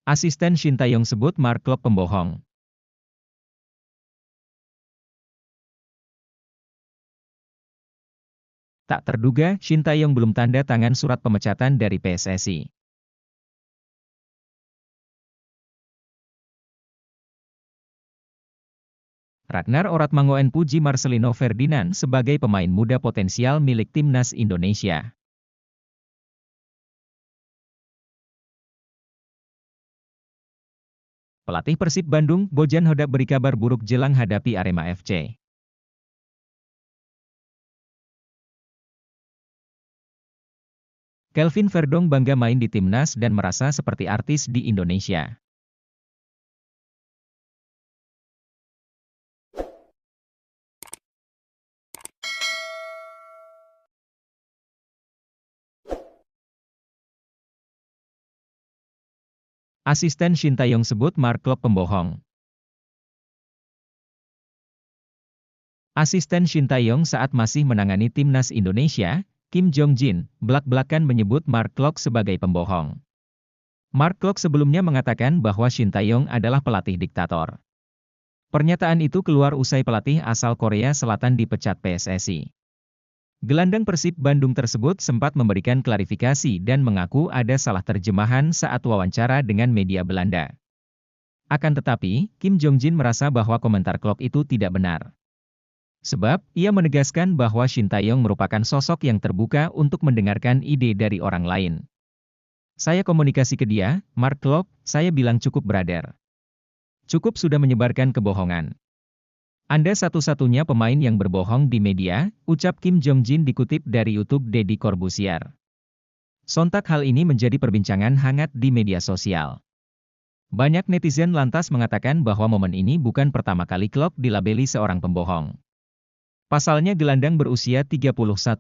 Asisten Shin Tae-yong sebut Mark Klok pembohong. Tak terduga, Shin Tae-yong belum tanda tangan surat pemecatan dari PSSI. Ragnar Oratmangoen puji Marcelino Ferdinand sebagai pemain muda potensial milik timnas Indonesia. Pelatih Persib Bandung, Bojan Hodak beri kabar buruk jelang hadapi Arema FC. Kelvin Verdong bangga main di timnas dan merasa seperti artis di Indonesia. Asisten Shin Tae-yong sebut Mark Klok pembohong. Asisten Shin Tae-yong saat masih menangani timnas Indonesia, Kim Jong-jin, belak-belakan menyebut Mark Klok sebagai pembohong. Mark Klok sebelumnya mengatakan bahwa Shin Tae-yong adalah pelatih diktator. Pernyataan itu keluar usai pelatih asal Korea Selatan dipecat PSSI. Gelandang Persib Bandung tersebut sempat memberikan klarifikasi dan mengaku ada salah terjemahan saat wawancara dengan media Belanda. Akan tetapi, Kim Jong-jin merasa bahwa komentar Klok itu tidak benar. Sebab, ia menegaskan bahwa Shin Tae-yong merupakan sosok yang terbuka untuk mendengarkan ide dari orang lain. Saya komunikasi ke dia, Mark Klok, saya bilang cukup brother. Cukup sudah menyebarkan kebohongan. Anda satu-satunya pemain yang berbohong di media, ucap Kim Jong-jin dikutip dari YouTube Deddy Corbuzier. Sontak hal ini menjadi perbincangan hangat di media sosial. Banyak netizen lantas mengatakan bahwa momen ini bukan pertama kali Klok dilabeli seorang pembohong. Pasalnya gelandang berusia 31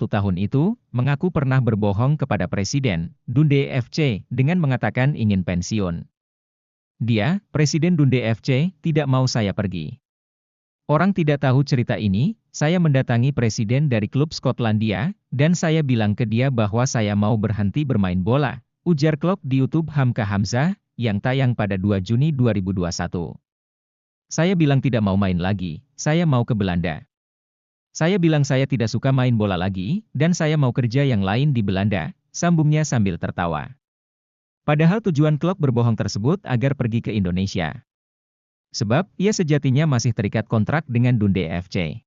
tahun itu, mengaku pernah berbohong kepada Presiden Dundee FC dengan mengatakan ingin pensiun. Dia, Presiden Dundee FC, tidak mau saya pergi. Orang tidak tahu cerita ini, saya mendatangi presiden dari klub Skotlandia, dan saya bilang ke dia bahwa saya mau berhenti bermain bola, ujar Klok di YouTube Hamka Hamzah, yang tayang pada 2 Juni 2021. Saya bilang tidak mau main lagi, saya mau ke Belanda. Saya bilang saya tidak suka main bola lagi, dan saya mau kerja yang lain di Belanda, sambungnya sambil tertawa. Padahal tujuan Klok berbohong tersebut agar pergi ke Indonesia. Sebab, ia sejatinya masih terikat kontrak dengan Dundee FC.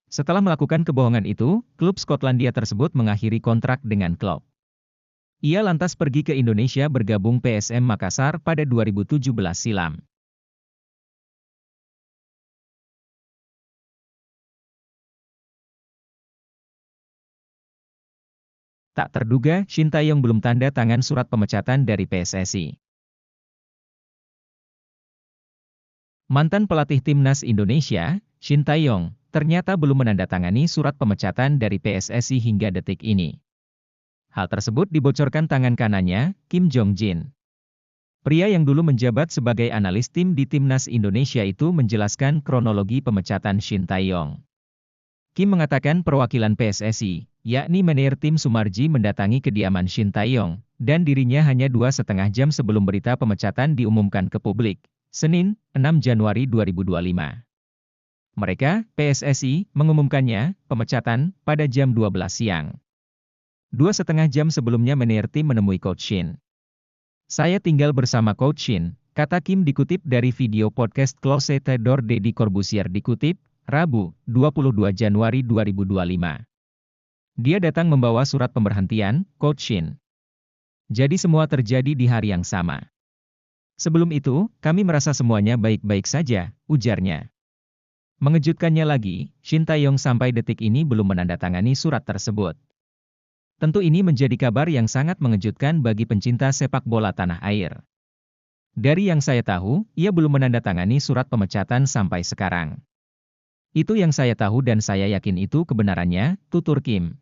Setelah melakukan kebohongan itu, klub Skotlandia tersebut mengakhiri kontrak dengan Klok. Ia lantas pergi ke Indonesia bergabung PSM Makassar pada 2017 silam. Tak terduga, Shin Tae-yong belum tanda tangan surat pemecatan dari PSSI. Mantan pelatih timnas Indonesia, Shin Tae-yong, ternyata belum menandatangani surat pemecatan dari PSSI hingga detik ini. Hal tersebut dibocorkan tangan kanannya, Kim Jong-jin. Pria yang dulu menjabat sebagai analis tim di timnas Indonesia itu menjelaskan kronologi pemecatan Shin Tae-yong. Kim mengatakan perwakilan PSSI, yakni manajer tim Sumarji mendatangi kediaman Shin Tae-yong, dan dirinya hanya 2,5 jam sebelum berita pemecatan diumumkan ke publik. Senin, 6 Januari 2025. Mereka, PSSI, mengumumkannya, pemecatan, pada jam 12 siang. 2,5 jam sebelumnya manajer tim menemui Coach Shin. Saya tinggal bersama Coach Shin, kata Kim dikutip dari video podcast Closet the Door Deddy Corbuzier dikutip, Rabu, 22 Januari 2025. Dia datang membawa surat pemberhentian, Coach Shin. Jadi semua terjadi di hari yang sama. Sebelum itu, kami merasa semuanya baik-baik saja, ujarnya. Mengejutkannya lagi, Shin Tae-yong sampai detik ini belum menandatangani surat tersebut. Tentu ini menjadi kabar yang sangat mengejutkan bagi pencinta sepak bola tanah air. Dari yang saya tahu, ia belum menandatangani surat pemecatan sampai sekarang. Itu yang saya tahu dan saya yakin itu kebenarannya, tutur Kim.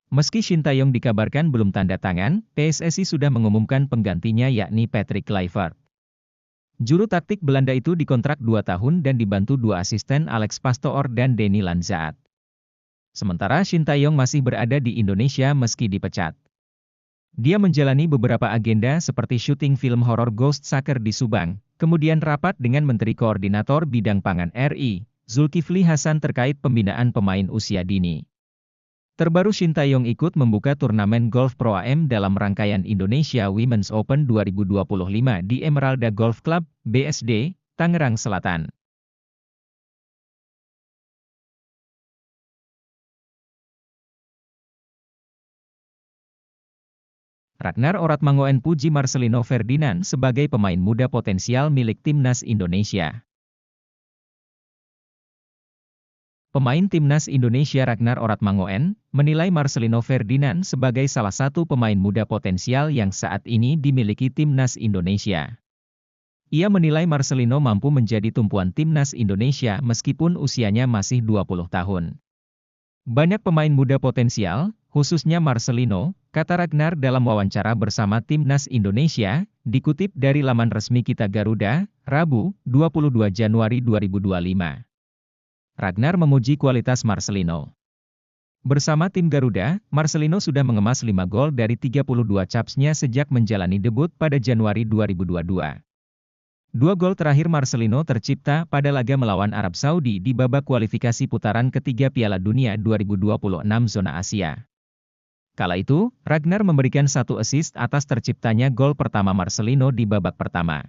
Meski Shin Tae-yong dikabarkan belum tanda tangan, PSSI sudah mengumumkan penggantinya yakni Patrick Kluivert. Juru taktik Belanda itu dikontrak 2 tahun dan dibantu 2 asisten Alex Pastoor dan Denny Lanzaat. Sementara Shin Tae-yong masih berada di Indonesia meski dipecat. Dia menjalani beberapa agenda seperti syuting film horor Ghost Sucker di Subang, kemudian rapat dengan Menteri Koordinator Bidang Pangan RI, Zulkifli Hasan terkait pembinaan pemain usia dini. Terbaru Shin Tae-yong ikut membuka turnamen Golf Pro AM dalam rangkaian Indonesia Women's Open 2025 di Emeralda Golf Club, BSD, Tangerang Selatan. Ragnar Oratmangoen puji Marcelino Ferdinand sebagai pemain muda potensial milik timnas Indonesia. Pemain timnas Indonesia Ragnar Oratmangoen menilai Marcelino Ferdinand sebagai salah satu pemain muda potensial yang saat ini dimiliki timnas Indonesia. Ia menilai Marcelino mampu menjadi tumpuan timnas Indonesia meskipun usianya masih 20 tahun. Banyak pemain muda potensial, khususnya Marcelino, kata Ragnar dalam wawancara bersama Timnas Indonesia, dikutip dari laman resmi Kita Garuda, Rabu, 22 Januari 2025. Ragnar memuji kualitas Marcelino. Bersama tim Garuda, Marcelino sudah mengemas 5 gol dari 32 capsnya sejak menjalani debut pada Januari 2022. 2 gol terakhir Marcelino tercipta pada laga melawan Arab Saudi di babak kualifikasi putaran ketiga Piala Dunia 2026 zona Asia. Kala itu, Ragnar memberikan 1 assist atas terciptanya gol pertama Marcelino di babak pertama.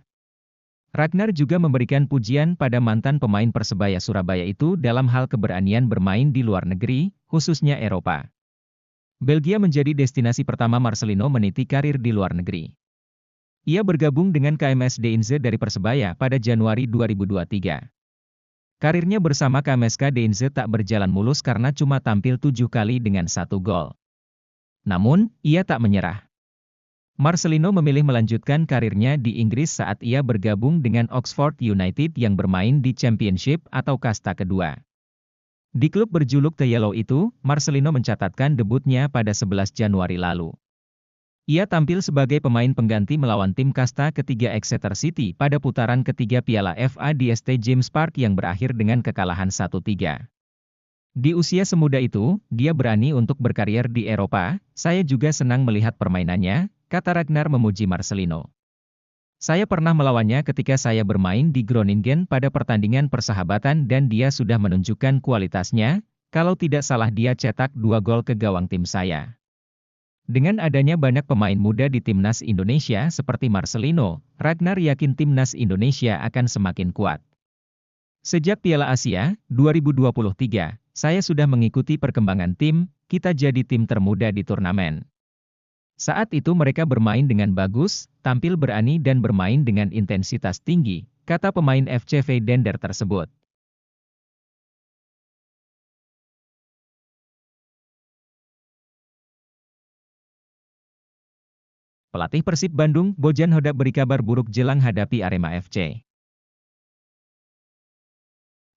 Ragnar juga memberikan pujian pada mantan pemain Persebaya Surabaya itu dalam hal keberanian bermain di luar negeri, khususnya Eropa. Belgia menjadi destinasi pertama Marcelino meniti karir di luar negeri. Ia bergabung dengan KMS Deinze dari Persebaya pada Januari 2023. Karirnya bersama KMSK Deinze tak berjalan mulus karena cuma tampil 7 kali dengan 1 gol. Namun, ia tak menyerah. Marcelino memilih melanjutkan karirnya di Inggris saat ia bergabung dengan Oxford United yang bermain di Championship atau kasta kedua. Di klub berjuluk The Yellow itu, Marcelino mencatatkan debutnya pada 11 Januari lalu. Ia tampil sebagai pemain pengganti melawan tim kasta ketiga Exeter City pada putaran ketiga Piala FA di St. James Park yang berakhir dengan kekalahan 1-3. Di usia semuda itu, dia berani untuk berkarier di Eropa. Saya juga senang melihat permainannya, kata Ragnar memuji Marcelino. Saya pernah melawannya ketika saya bermain di Groningen pada pertandingan persahabatan dan dia sudah menunjukkan kualitasnya, kalau tidak salah dia cetak 2 gol ke gawang tim saya. Dengan adanya banyak pemain muda di timnas Indonesia seperti Marcelino, Ragnar yakin timnas Indonesia akan semakin kuat. Sejak Piala Asia 2023, saya sudah mengikuti perkembangan tim, kita jadi tim termuda di turnamen. Saat itu mereka bermain dengan bagus, tampil berani dan bermain dengan intensitas tinggi, kata pemain FCV Dender tersebut. Pelatih Persib Bandung, Bojan Hodak beri kabar buruk jelang hadapi Arema FC.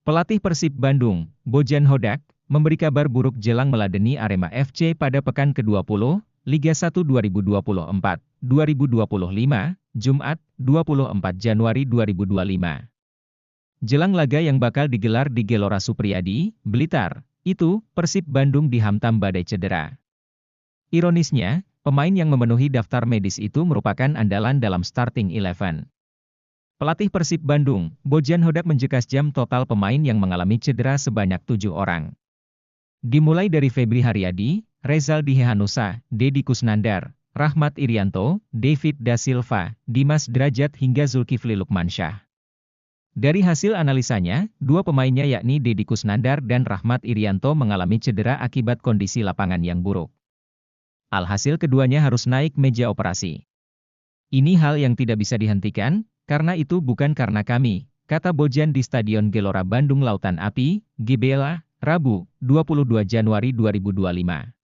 Pelatih Persib Bandung, Bojan Hodak, memberi kabar buruk jelang meladeni Arema FC pada pekan ke-20, Liga 1 2024-2025, Jumat, 24 Januari 2025. Jelang laga yang bakal digelar di Gelora Supriyadi, Blitar, itu, Persib Bandung dihantam badai cedera. Ironisnya, pemain yang memenuhi daftar medis itu merupakan andalan dalam starting 11. Pelatih Persib Bandung, Bojan Hodak menjekas jam total pemain yang mengalami cedera sebanyak 7 orang. Dimulai dari Febri Haryadi, Rezaldi Hehanusa, Deddy Kusnandar, Rahmat Irianto, David Da Silva, Dimas Drajat hingga Zulkifli Lukmansyah. Dari hasil analisanya, 2 pemainnya yakni Deddy Kusnandar dan Rahmat Irianto mengalami cedera akibat kondisi lapangan yang buruk. Alhasil keduanya harus naik meja operasi. Ini hal yang tidak bisa dihentikan, karena itu bukan karena kami, kata Bojan di Stadion Gelora Bandung Lautan Api, GBLA, Rabu, 22 Januari 2025.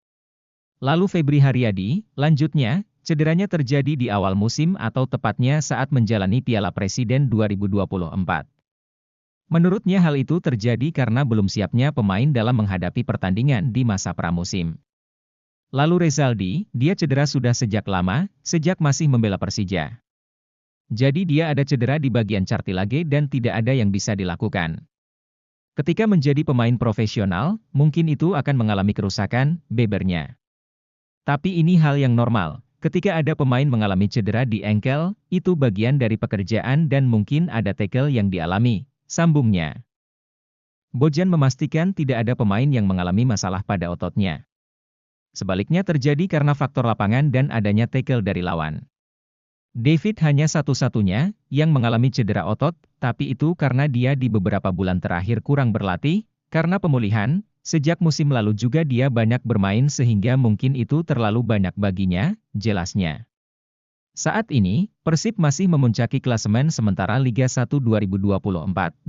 Lalu Febri Haryadi, lanjutnya, cederanya terjadi di awal musim atau tepatnya saat menjalani Piala Presiden 2024. Menurutnya hal itu terjadi karena belum siapnya pemain dalam menghadapi pertandingan di masa pramusim. Lalu Rezaldi, dia cedera sudah sejak lama, sejak masih membela Persija. Jadi dia ada cedera di bagian cartilage dan tidak ada yang bisa dilakukan. Ketika menjadi pemain profesional, mungkin itu akan mengalami kerusakan, bebernya. Tapi ini hal yang normal, Ketika ada pemain mengalami cedera di engkel, itu bagian dari pekerjaan dan mungkin ada tackle yang dialami, sambungnya. Bojan memastikan tidak ada pemain yang mengalami masalah pada ototnya. Sebaliknya terjadi karena faktor lapangan dan adanya tackle dari lawan. David hanya satu-satunya yang mengalami cedera otot, tapi itu karena dia di beberapa bulan terakhir kurang berlatih, karena pemulihan. Sejak musim lalu juga dia banyak bermain sehingga mungkin itu terlalu banyak baginya, jelasnya. Saat ini, Persib masih memuncaki klasemen sementara Liga 1 2024-2025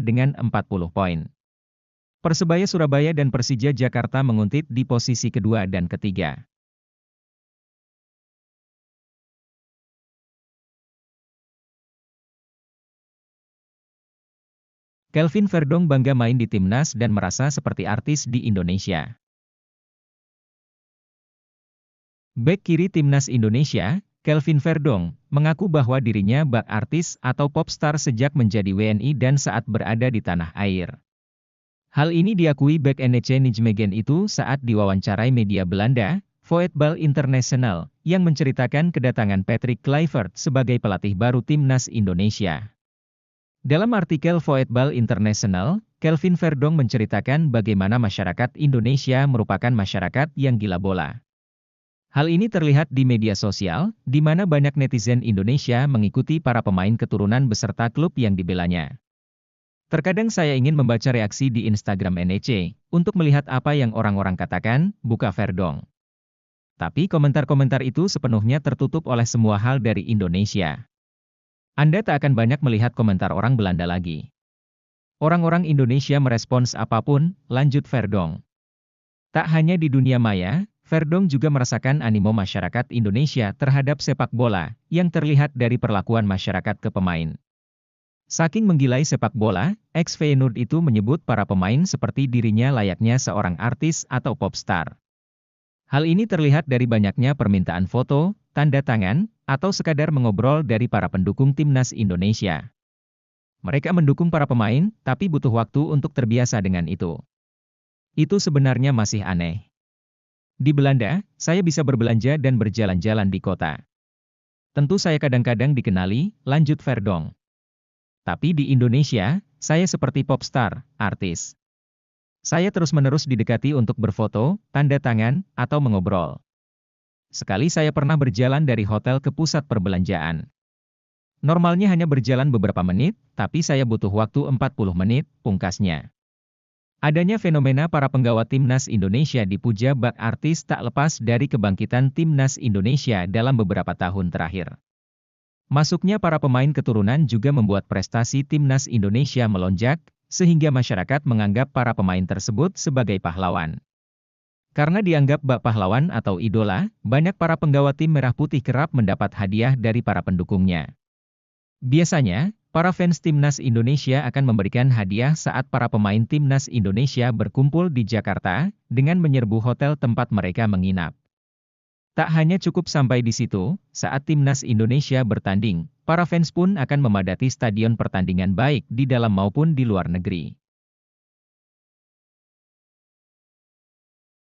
dengan 40 poin. Persebaya Surabaya dan Persija Jakarta menguntit di posisi kedua dan ketiga. Kelvin Verdong bangga main di timnas dan merasa seperti artis di Indonesia. Bek kiri timnas Indonesia, Kelvin Verdong, mengaku bahwa dirinya bak artis atau popstar sejak menjadi WNI dan saat berada di tanah air. Hal ini diakui bek NEC Nijmegen itu saat diwawancarai media Belanda, Voetbal International, yang menceritakan kedatangan Patrick Kluivert sebagai pelatih baru timnas Indonesia. Dalam artikel Voetbal International, Kelvin Verdong menceritakan bagaimana masyarakat Indonesia merupakan masyarakat yang gila bola. Hal ini terlihat di media sosial, di mana banyak netizen Indonesia mengikuti para pemain keturunan beserta klub yang dibelanya. Terkadang saya ingin membaca reaksi di Instagram NEC, untuk melihat apa yang orang-orang katakan, buka Verdong. Tapi komentar-komentar itu sepenuhnya tertutup oleh semua hal dari Indonesia. Anda tak akan banyak melihat komentar orang Belanda lagi. Orang-orang Indonesia merespons apapun, lanjut Verdong. Tak hanya di dunia maya, Verdong juga merasakan animo masyarakat Indonesia terhadap sepak bola, yang terlihat dari perlakuan masyarakat ke pemain. Saking menggilai sepak bola, ex-Feyenoord itu menyebut para pemain seperti dirinya layaknya seorang artis atau popstar. Hal ini terlihat dari banyaknya permintaan foto, tanda tangan, atau sekadar mengobrol dari para pendukung timnas Indonesia. Mereka mendukung para pemain, tapi butuh waktu untuk terbiasa dengan itu. Itu sebenarnya masih aneh. Di Belanda, saya bisa berbelanja dan berjalan-jalan di kota. Tentu saya kadang-kadang dikenali, lanjut Verdong. Tapi di Indonesia, saya seperti popstar, artis. Saya terus-menerus didekati untuk berfoto, tanda tangan, atau mengobrol. Sekali saya pernah berjalan dari hotel ke pusat perbelanjaan. Normalnya hanya berjalan beberapa menit, tapi saya butuh waktu 40 menit, pungkasnya. Adanya fenomena para penggawa timnas Indonesia dipuja bak artis tak lepas dari kebangkitan timnas Indonesia dalam beberapa tahun terakhir. Masuknya para pemain keturunan juga membuat prestasi timnas Indonesia melonjak, sehingga masyarakat menganggap para pemain tersebut sebagai pahlawan. Karena dianggap bak pahlawan atau idola, banyak para penggawa tim merah putih kerap mendapat hadiah dari para pendukungnya. Biasanya, para fans timnas Indonesia akan memberikan hadiah saat para pemain timnas Indonesia berkumpul di Jakarta, dengan menyerbu hotel tempat mereka menginap. Tak hanya cukup sampai di situ, saat timnas Indonesia bertanding, para fans pun akan memadati stadion pertandingan baik di dalam maupun di luar negeri.